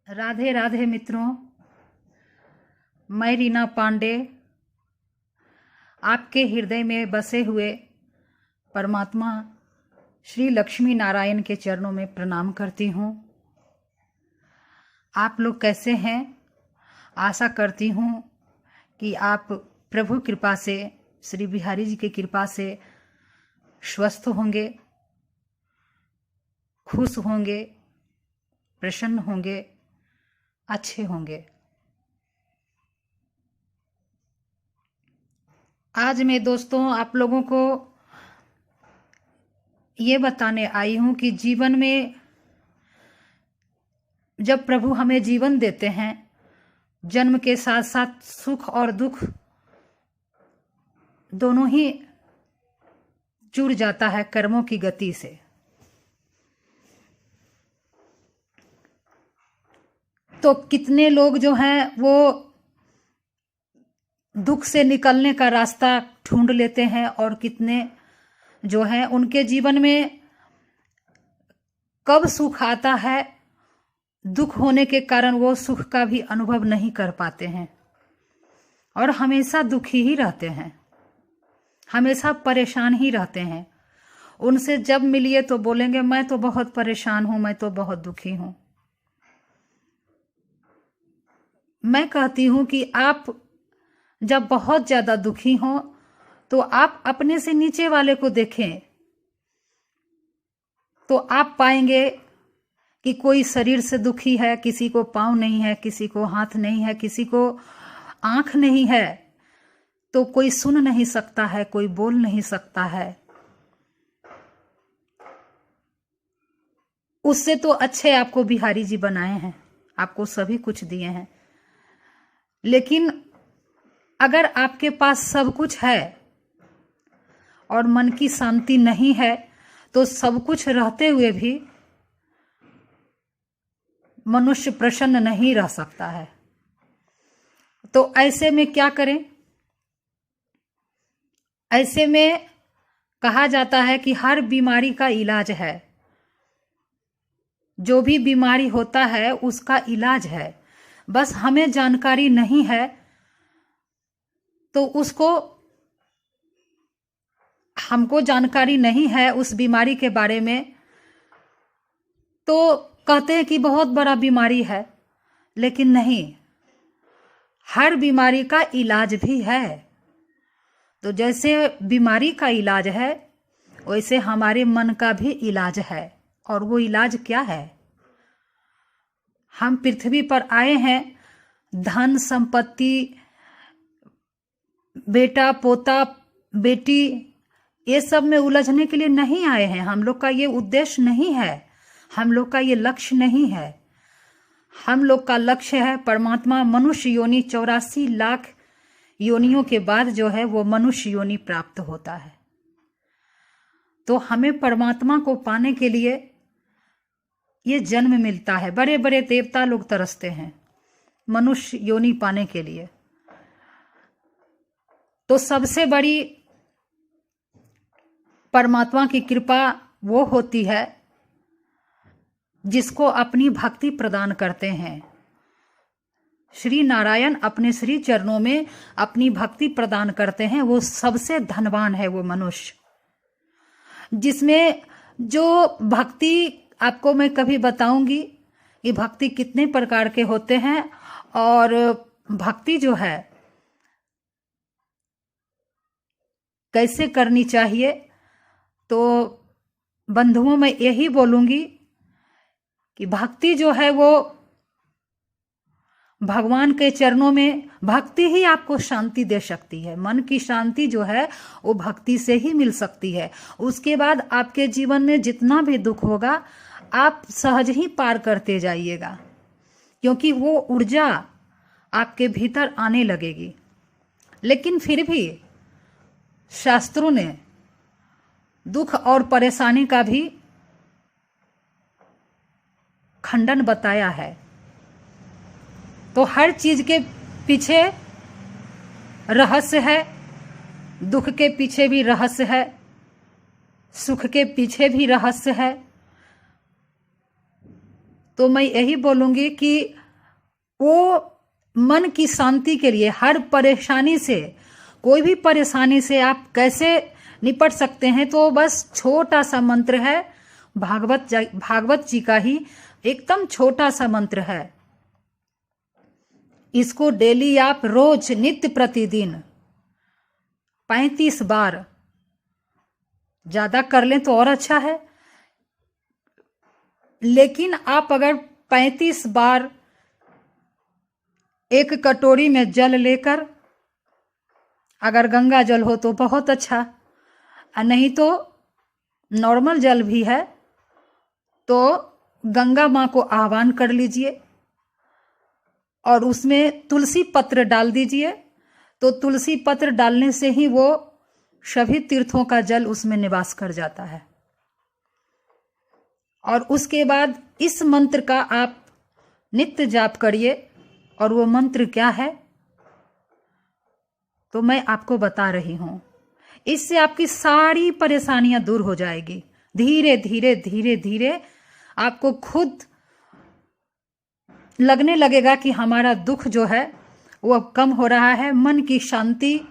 राधे राधे मित्रों, मैं रीना पांडे आपके हृदय में बसे हुए परमात्मा श्री लक्ष्मी नारायण के चरणों में प्रणाम करती हूँ। आप लोग कैसे हैं? आशा करती हूँ कि आप प्रभु कृपा से, श्री बिहारी जी की कृपा से स्वस्थ होंगे, खुश होंगे, प्रसन्न होंगे, अच्छे होंगे। आज मैं दोस्तों आप लोगों को ये बताने आई हूँ कि जीवन में जब प्रभु हमें जीवन देते हैं, जन्म के साथ साथ सुख और दुख दोनों ही जुड़ जाता है कर्मों की गति से। तो कितने लोग जो हैं वो दुख से निकलने का रास्ता ढूंढ लेते हैं और कितने जो हैं उनके जीवन में कब सुख आता है, दुख होने के कारण वो सुख का भी अनुभव नहीं कर पाते हैं और हमेशा दुखी ही रहते हैं, हमेशा परेशान ही रहते हैं। उनसे जब मिलिए तो बोलेंगे मैं तो बहुत परेशान हूं, मैं तो बहुत दुखी हूं। मैं कहती हूं कि आप जब बहुत ज्यादा दुखी हो तो आप अपने से नीचे वाले को देखें तो आप पाएंगे कि कोई शरीर से दुखी है, किसी को पाँव नहीं है, किसी को हाथ नहीं है, किसी को आंख नहीं है, तो कोई सुन नहीं सकता है, कोई बोल नहीं सकता है। उससे तो अच्छे आपको बिहारी जी बनाए हैं, आपको सभी कुछ दिए हैं। लेकिन अगर आपके पास सब कुछ है और मन की शांति नहीं है तो सब कुछ रहते हुए भी मनुष्य प्रसन्न नहीं रह सकता है। तो ऐसे में क्या करें? ऐसे में कहा जाता है कि हर बीमारी का इलाज है, जो भी बीमारी होता है उसका इलाज है। बस हमें जानकारी नहीं है तो हमको जानकारी नहीं है उस बीमारी के बारे में, तो कहते हैं कि बहुत बड़ा बीमारी है, लेकिन नहीं, हर बीमारी का इलाज भी है। तो जैसे बीमारी का इलाज है वैसे हमारे मन का भी इलाज है। और वो इलाज क्या है? हम पृथ्वी पर आए हैं धन संपत्ति, बेटा पोता बेटी, ये सब में उलझने के लिए नहीं आए हैं। हम लोग का ये उद्देश्य नहीं है, हम लोग का ये लक्ष्य नहीं है। हम लोग का लक्ष्य है परमात्मा मनुष्य योनि 84 लाख योनियों के बाद जो है वो मनुष्य योनि प्राप्त होता है। तो हमें परमात्मा को पाने के लिए ये जन्म मिलता है। बड़े बड़े देवता लोग तरसते हैं मनुष्य योनि पाने के लिए। तो सबसे बड़ी परमात्मा की कृपा वो होती है जिसको अपनी भक्ति प्रदान करते हैं। श्री नारायण अपने श्री चरणों में अपनी भक्ति प्रदान करते हैं। वो सबसे धनवान है वो मनुष्य, जिसमें जो भक्ति आपको मैं कभी बताऊंगी कि भक्ति कितने प्रकार के होते हैं और भक्ति जो है कैसे करनी चाहिए। तो बंधुओं मैं यही बोलूंगी कि भक्ति जो है वो भगवान के चरणों में, भक्ति ही आपको शांति दे सकती है। मन की शांति जो है वो भक्ति से ही मिल सकती है। उसके बाद आपके जीवन में जितना भी दुख होगा आप सहज ही पार करते जाइएगा, क्योंकि वो ऊर्जा आपके भीतर आने लगेगी। लेकिन फिर भी शास्त्रों ने दुख और परेशानी का भी खंडन बताया है। तो हर चीज के पीछे रहस्य है, दुख के पीछे भी रहस्य है, सुख के पीछे भी रहस्य है। तो मैं यही बोलूंगी कि वो मन की शांति के लिए, हर परेशानी से, कोई भी परेशानी से आप कैसे निपट सकते हैं, तो बस छोटा सा मंत्र है, भागवत जी का ही एकदम छोटा सा मंत्र है। इसको डेली आप रोज नित्य प्रतिदिन 35 बार, ज्यादा कर लें तो और अच्छा है, लेकिन आप अगर 35 बार एक कटोरी में जल लेकर, अगर गंगा जल हो तो बहुत अच्छा, और नहीं तो नॉर्मल जल भी है, तो गंगा माँ को आह्वान कर लीजिए और उसमें तुलसी पत्र डाल दीजिए। तो तुलसी पत्र डालने से ही वो सभी तीर्थों का जल उसमें निवास कर जाता है। और उसके बाद इस मंत्र का आप नित्य जाप करिए। और वो मंत्र क्या है तो मैं आपको बता रही हूं। इससे आपकी सारी परेशानियां दूर हो जाएगी। धीरे धीरे धीरे धीरे आपको खुद लगने लगेगा कि हमारा दुख जो है वो अब कम हो रहा है, मन की शांति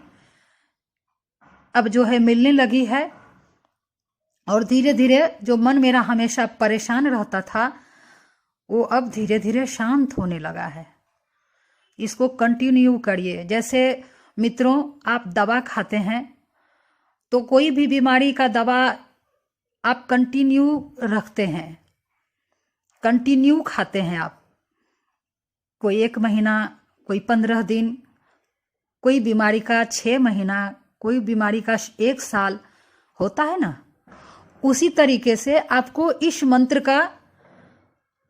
अब जो है मिलने लगी है। और धीरे धीरे जो मन मेरा हमेशा परेशान रहता था वो अब धीरे धीरे शांत होने लगा है। इसको कंटिन्यू करिए। जैसे मित्रों, आप दवा खाते हैं तो कोई भी बीमारी का दवा आप कंटिन्यू रखते हैं, कंटिन्यू खाते हैं आप, कोई 1 महीना, कोई 15 दिन, कोई बीमारी का 6 महीना, कोई बीमारी का 1 साल होता है ना। उसी तरीके से आपको इस मंत्र का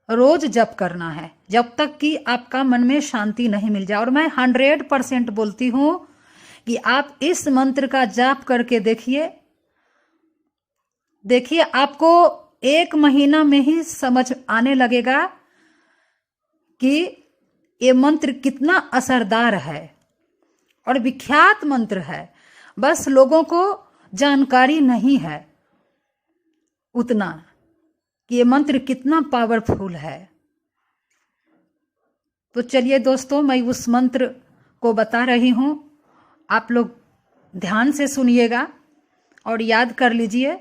रोज जप करना है जब तक कि आपका मन में शांति नहीं मिल जाए। और मैं 100% बोलती हूं कि आप इस मंत्र का जाप करके देखिए, आपको 1 महीना में ही समझ आने लगेगा कि ये मंत्र कितना असरदार है और विख्यात मंत्र है। बस लोगों को जानकारी नहीं है उतना कि ये मंत्र कितना पावरफुल है। तो चलिए दोस्तों, मैं उस मंत्र को बता रही हूं, आप लोग ध्यान से सुनिएगा और याद कर लीजिए,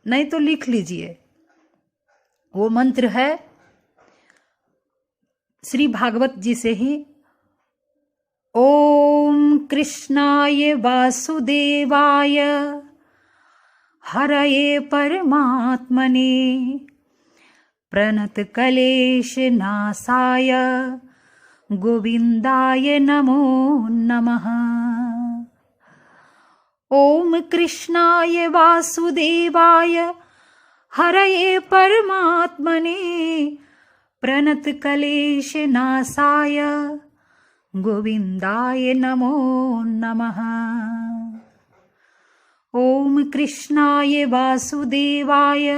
नहीं तो लिख लीजिए। वो मंत्र है श्री भागवत जी से ही। ओम कृष्णाय वासुदेवाय हरये परमात्मने प्रणत क्लेश नाशाय गोविंदाय नमो नमः। ओम कृष्णाय वासुदेवाय हरये परमात्मने प्रणत क्लेश नाशाय गोविंदाय नमो नमः। ओम कृष्णाय वासुदेवाय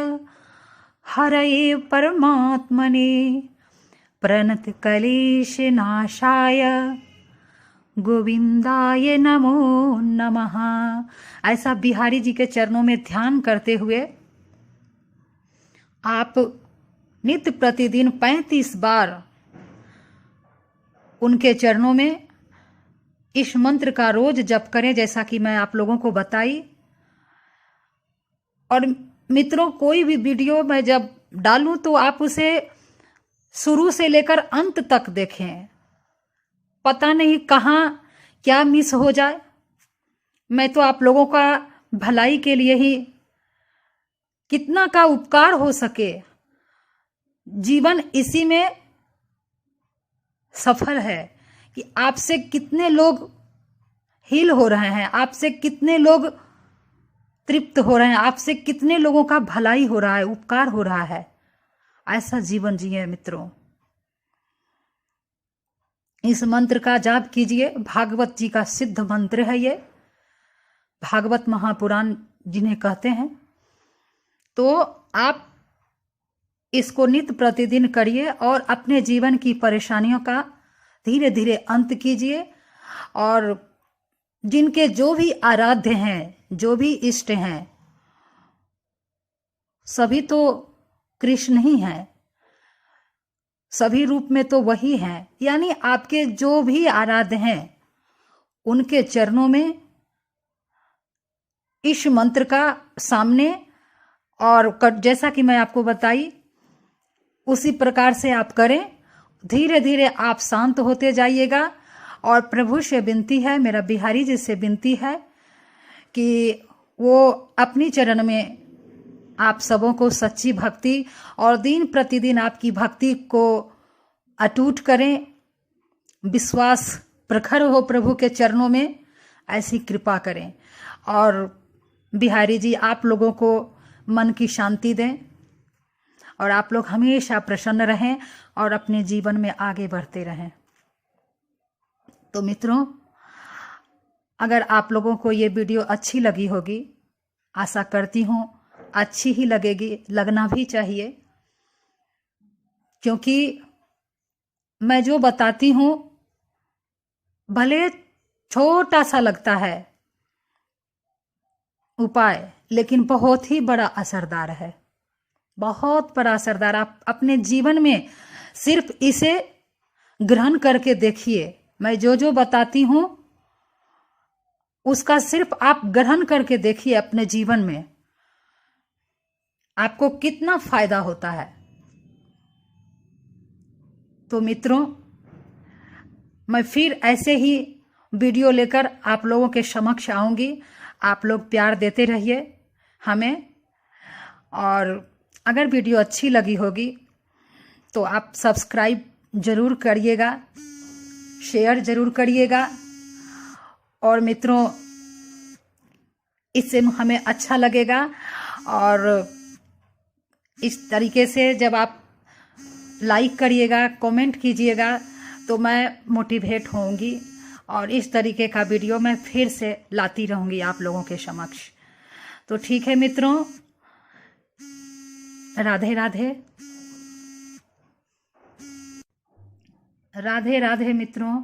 हरये परमात्मने प्रणत क्लेश नाशाय गोविंदाय नमो नमः। ऐसा बिहारी जी के चरणों में ध्यान करते हुए आप नित्य प्रतिदिन 35 बार उनके चरणों में इस मंत्र का रोज जप करें, जैसा कि मैं आप लोगों को बताई। और मित्रों, कोई भी वीडियो मैं जब डालूं तो आप उसे शुरू से लेकर अंत तक देखें। पता नहीं कहाँ क्या मिस हो जाए। मैं तो आप लोगों का भलाई के लिए ही, कितना का उपकार हो सके, जीवन इसी में सफल है कि आपसे कितने लोग हील हो रहे हैं, आपसे कितने लोग तृप्त हो रहे हैं, आपसे कितने लोगों का भलाई हो रहा है, उपकार हो रहा है। ऐसा जीवन जिए मित्रों। इस मंत्र का जाप कीजिए। भागवत जी का सिद्ध मंत्र है ये, भागवत महापुराण जिन्हें कहते हैं। तो आप इसको नित्य प्रतिदिन करिए और अपने जीवन की परेशानियों का धीरे धीरे अंत कीजिए। और जिनके जो भी आराध्य हैं, जो भी इष्ट हैं, सभी तो कृष्ण ही हैं। सभी रूप में तो वही हैं, यानी आपके जो भी आराध्य हैं उनके चरणों में इस मंत्र का सामने, और जैसा कि मैं आपको बताई उसी प्रकार से आप करें। धीरे धीरे आप शांत होते जाइएगा। और प्रभु से विनती है, मेरा बिहारी जी से विनती है कि वो अपनी चरण में आप सबों को सच्ची भक्ति और दिन प्रतिदिन आपकी भक्ति को अटूट करें, विश्वास प्रखर हो प्रभु के चरणों में, ऐसी कृपा करें। और बिहारी जी आप लोगों को मन की शांति दें और आप लोग हमेशा प्रसन्न रहें और अपने जीवन में आगे बढ़ते रहें। तो मित्रों, अगर आप लोगों को ये वीडियो अच्छी लगी होगी, आशा करती हूँ अच्छी ही लगेगी, लगना भी चाहिए, क्योंकि मैं जो बताती हूँ भले छोटा सा लगता है उपाय, लेकिन बहुत ही बड़ा असरदार है, बहुत बड़ा असरदार। आप अपने जीवन में सिर्फ इसे ग्रहण करके देखिए। मैं जो जो बताती हूँ उसका सिर्फ आप ग्रहण करके देखिए अपने जीवन में, आपको कितना फायदा होता है। तो मित्रों, मैं फिर ऐसे ही वीडियो लेकर आप लोगों के समक्ष आऊंगी। आप लोग प्यार देते रहिए हमें, और अगर वीडियो अच्छी लगी होगी तो आप सब्सक्राइब जरूर करिएगा, शेयर जरूर करिएगा। और मित्रों, इससे हमें अच्छा लगेगा, और इस तरीके से जब आप लाइक करिएगा, कमेंट कीजिएगा, तो मैं मोटिवेट होऊंगी और इस तरीके का वीडियो मैं फिर से लाती रहूंगी आप लोगों के समक्ष। तो ठीक है मित्रों, राधे राधे, राधे राधे मित्रों।